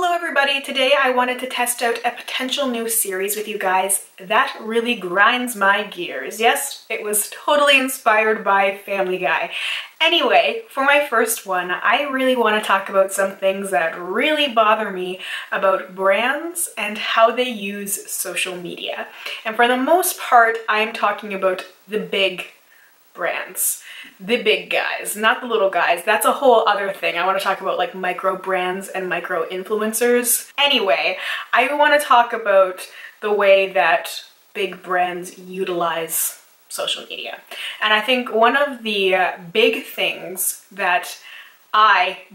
Hello everybody! Today I wanted to test out a potential new series with you guys that really grinds my gears. Yes, it was totally inspired by Family Guy. Anyway, for my first one, I really want to talk about some things that really bother me about brands and how they use social media. And for the most part, I'm talking about the big brands. The big guys, not the little guys. That's a whole other thing. I want to talk about like micro brands and micro influencers. Anyway, I want to talk about the way that big brands utilize social media. And I think one of the big things that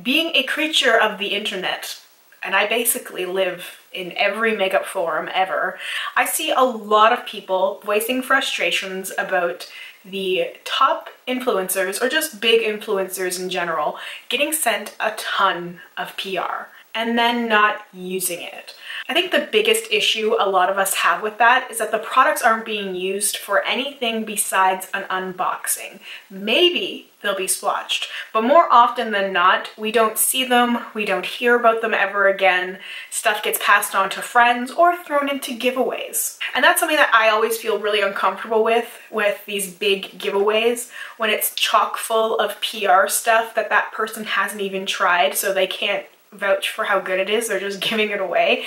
being a creature of the internet, and I basically live in every makeup forum ever, I see a lot of people voicing frustrations about the top influencers, or just big influencers in general, getting sent a ton of PR and then not using it. I think the biggest issue a lot of us have with that is that the products aren't being used for anything besides an unboxing. Maybe they'll be swatched, but more often than not, we don't see them, we don't hear about them ever again. Stuff gets passed on to friends or thrown into giveaways. And that's something that I always feel really uncomfortable with these big giveaways, when it's chock full of PR stuff that person hasn't even tried, so they can't vouch for how good it is, they're just giving it away.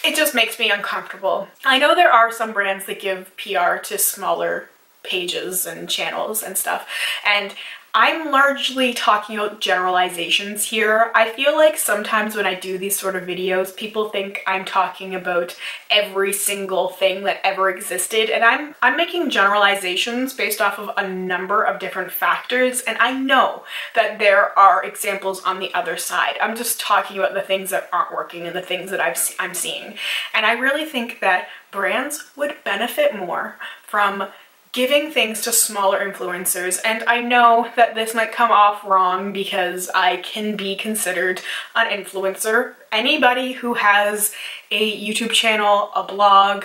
It just makes me uncomfortable. I know there are some brands that give PR to smaller pages and channels and stuff, and I'm largely talking about generalizations here. I feel like sometimes when I do these sort of videos, people think I'm talking about every single thing that ever existed, and I'm making generalizations based off of a number of different factors, and I know that there are examples on the other side. I'm just talking about the things that aren't working and the things that I'm seeing. And I really think that brands would benefit more from giving things to smaller influencers. And I know that this might come off wrong because I can be considered an influencer. Anybody who has a YouTube channel, a blog,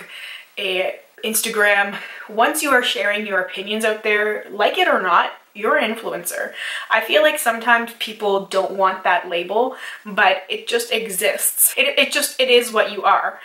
a Instagram, once you are sharing your opinions out there, like it or not, you're an influencer. I feel like sometimes people don't want that label, but it just exists. It is what you are.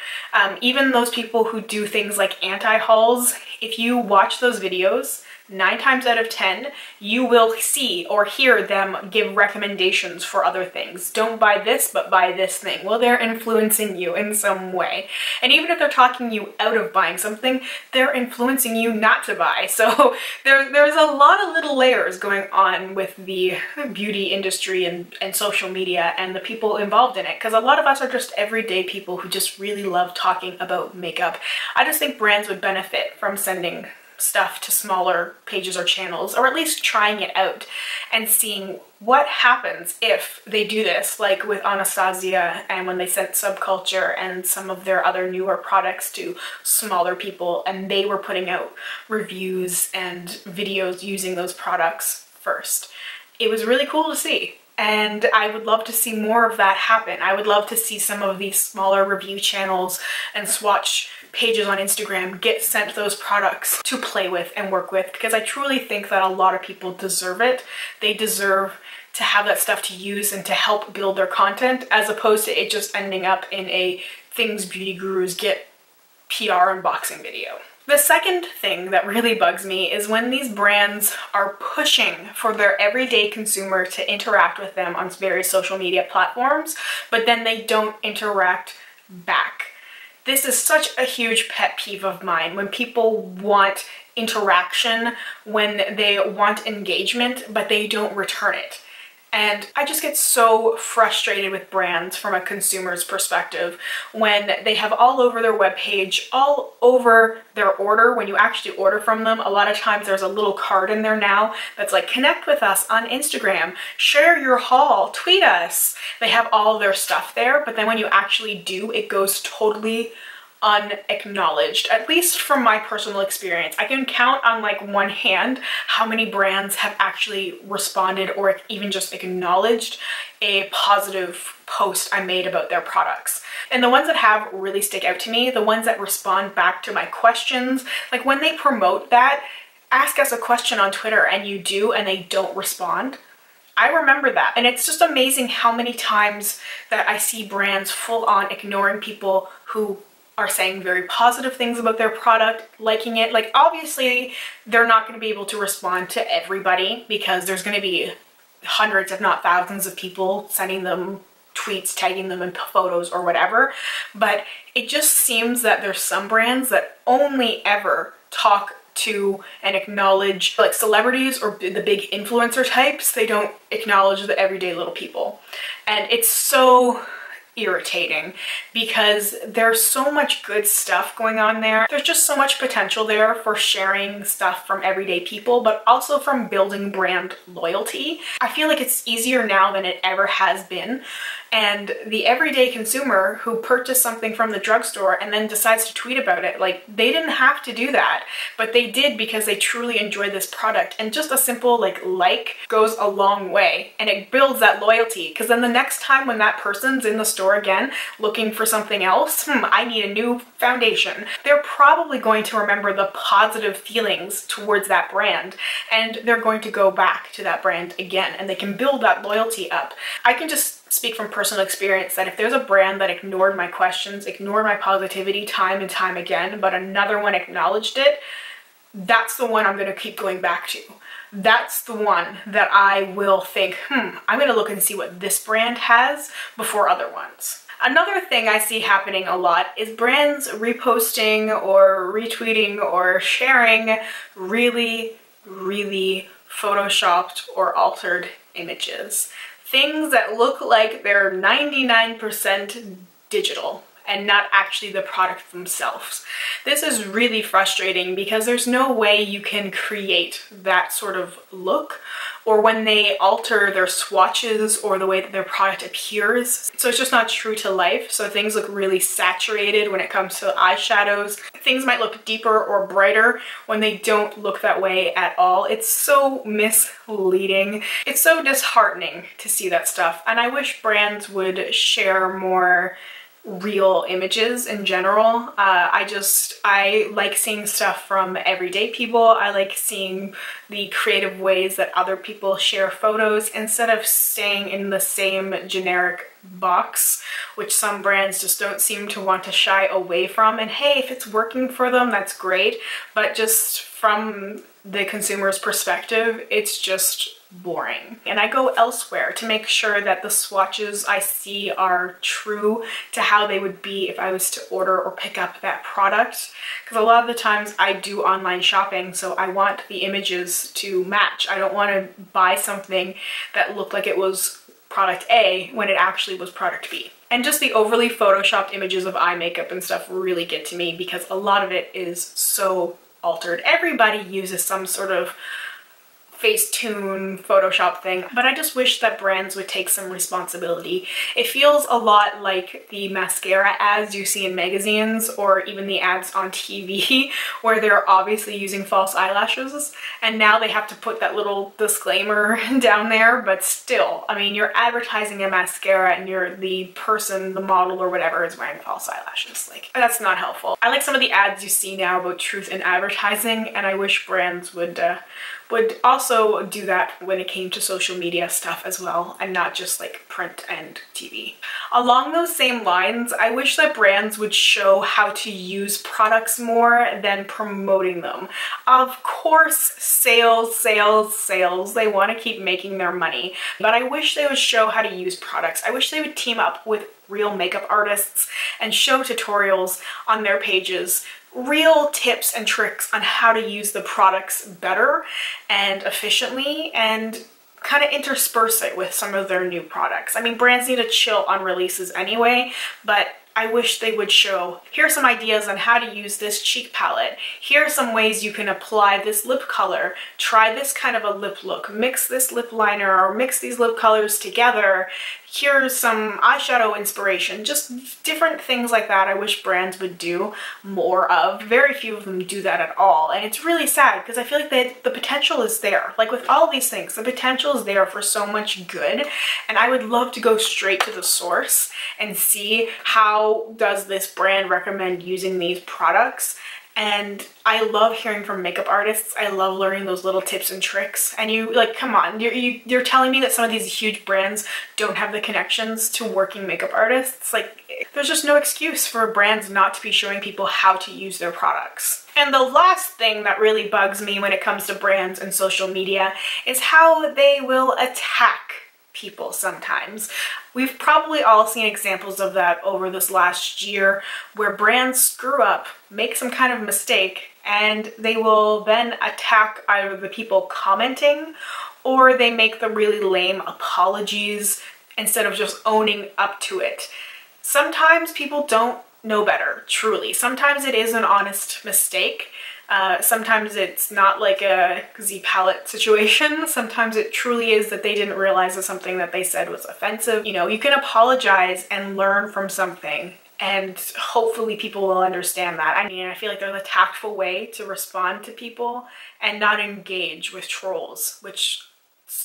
Even those people who do things like anti-hauls, if you watch those videos, 9 times out of 10, you will see or hear them give recommendations for other things. Don't buy this, but buy this thing. Well, they're influencing you in some way. And even if they're talking you out of buying something, they're influencing you not to buy. So there's a lot of little layers going on with the beauty industry and social media and the people involved in it, because a lot of us are just everyday people who just really love talking about makeup. I just think brands would benefit from sending stuff to smaller pages or channels, or at least trying it out and seeing what happens if they do this, like with Anastasia and when they sent Subculture and some of their other newer products to smaller people, and they were putting out reviews and videos using those products first. It was really cool to see. And I would love to see more of that happen. I would love to see some of these smaller review channels and swatch pages on Instagram get sent those products to play with and work with, because I truly think that a lot of people deserve it. They deserve to have that stuff to use and to help build their content, as opposed to it just ending up in a things beauty gurus get PR unboxing video. The second thing that really bugs me is when these brands are pushing for their everyday consumer to interact with them on various social media platforms, but then they don't interact back. This is such a huge pet peeve of mine, when people want interaction, when they want engagement, but they don't return it. And I just get so frustrated with brands from a consumer's perspective when they have all over their webpage, all over their order. When you actually order from them, a lot of times there's a little card in there now that's like, connect with us on Instagram, share your haul, tweet us. They have all their stuff there, but then when you actually do, it goes totally unacknowledged. At least from my personal experience, I can count on like one hand how many brands have actually responded or even just acknowledged a positive post I made about their products. And the ones that have really stick out to me, the ones that respond back to my questions, like when they promote that, ask us a question on Twitter and you do and they don't respond, I remember that. And it's just amazing how many times that I see brands full on ignoring people who are saying very positive things about their product, liking it. Like, obviously they're not going to be able to respond to everybody because there's going to be hundreds if not thousands of people sending them tweets, tagging them in photos or whatever. But it just seems that there's some brands that only ever talk to and acknowledge like celebrities or the big influencer types. They don't acknowledge the everyday little people. And it's so irritating because there's so much good stuff going on there. There's just so much potential there for sharing stuff from everyday people, but also from building brand loyalty. I feel like it's easier now than it ever has been. And the everyday consumer who purchased something from the drugstore and then decides to tweet about it, like, they didn't have to do that, but they did because they truly enjoy this product. And just a simple like goes a long way, and it builds that loyalty, because then the next time when that person's in the store again looking for something else, I need a new foundation, they're probably going to remember the positive feelings towards that brand, and they're going to go back to that brand again, and they can build that loyalty up. I can just speak from personal experience that if there's a brand that ignored my questions, ignored my positivity time and time again, but another one acknowledged it, that's the one I'm going to keep going back to. That's the one that I will think, I'm going to look and see what this brand has before other ones. Another thing I see happening a lot is brands reposting or retweeting or sharing really, really photoshopped or altered images. Things that look like they're 99% digital and not actually the product themselves. This is really frustrating because there's no way you can create that sort of look, or when they alter their swatches or the way that their product appears. So it's just not true to life. So things look really saturated when it comes to eyeshadows. Things might look deeper or brighter when they don't look that way at all. It's so misleading. It's so disheartening to see that stuff. And I wish brands would share more real images in general. I like seeing stuff from everyday people. I like seeing the creative ways that other people share photos instead of staying in the same generic box, which some brands just don't seem to want to shy away from. And hey, if it's working for them, that's great. But just from the consumer's perspective, it's just boring. And I go elsewhere to make sure that the swatches I see are true to how they would be if I was to order or pick up that product. Because a lot of the times I do online shopping, so I want the images to match. I don't want to buy something that looked like it was product A when it actually was product B. And just the overly photoshopped images of eye makeup and stuff really get to me because a lot of it is so altered. Everybody uses some sort of Facetune Photoshop thing, but I just wish that brands would take some responsibility. It feels a lot like the mascara ads you see in magazines or even the ads on TV where they're obviously using false eyelashes and now they have to put that little disclaimer down there, but still, I mean, you're advertising a mascara and you're the person, the model or whatever is wearing false eyelashes. Like, that's not helpful. I like some of the ads you see now about truth in advertising, and I wish brands would also do that when it came to social media stuff as well, and not just like print and TV. Along those same lines, I wish that brands would show how to use products more than promoting them. Of course, sales, sales, sales. They want to keep making their money, but I wish they would show how to use products. I wish they would team up with real makeup artists and show tutorials on their pages, real tips and tricks on how to use the products better and efficiently, and kind of intersperse it with some of their new products. I mean, brands need to chill on releases anyway, but I wish they would show, here are some ideas on how to use this cheek palette. Here are some ways you can apply this lip color. Try this kind of a lip look. Mix this lip liner or mix these lip colors together. Here's some eyeshadow inspiration. Just different things like that I wish brands would do more of. Very few of them do that at all. And it's really sad because I feel like the potential is there. Like with all these things, the potential is there for so much good. And I would love to go straight to the source and see how does this brand recommend using these products And I love hearing from makeup artists. I love learning those little tips and tricks. And you, like, come on, you're telling me that some of these huge brands don't have the connections to working makeup artists? Like, there's just no excuse for brands not to be showing people how to use their products. And the last thing that really bugs me when it comes to brands and social media is how they will attack people sometimes. We've probably all seen examples of that over this last year where brands screw up, make some kind of mistake, and they will then attack either the people commenting or they make the really lame apologies instead of just owning up to it. Sometimes people don't know better, truly. Sometimes it is an honest mistake. Sometimes it's not like a Z palette situation. Sometimes it truly is that they didn't realize that something that they said was offensive. You know, you can apologize and learn from something, and hopefully people will understand that. I mean, I feel like there's a tactful way to respond to people and not engage with trolls, which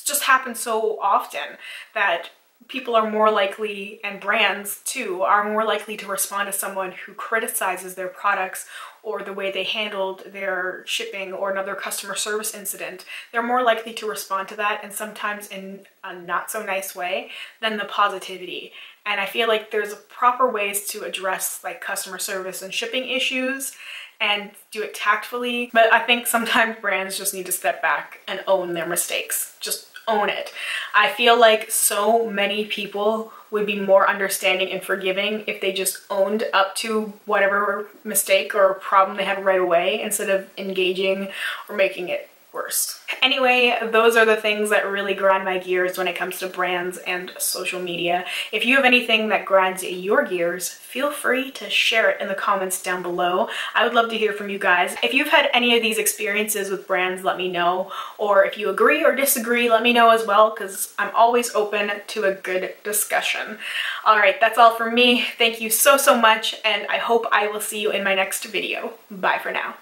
just happens so often that people are more likely, and brands too, are more likely to respond to someone who criticizes their products or the way they handled their shipping or another customer service incident. They're more likely to respond to that, and sometimes in a not so nice way, than the positivity. And I feel like there's proper ways to address like customer service and shipping issues and do it tactfully. But I think sometimes brands just need to step back and own their mistakes. Just own it. I feel like so many people would be more understanding and forgiving if they just owned up to whatever mistake or problem they had right away instead of engaging or making it worse. Anyway, those are the things that really grind my gears when it comes to brands and social media. If you have anything that grinds your gears, feel free to share it in the comments down below. I would love to hear from you guys. If you've had any of these experiences with brands, let me know. Or if you agree or disagree, let me know as well, because I'm always open to a good discussion. All right, that's all from me. Thank you so much, and I hope I will see you in my next video. Bye for now.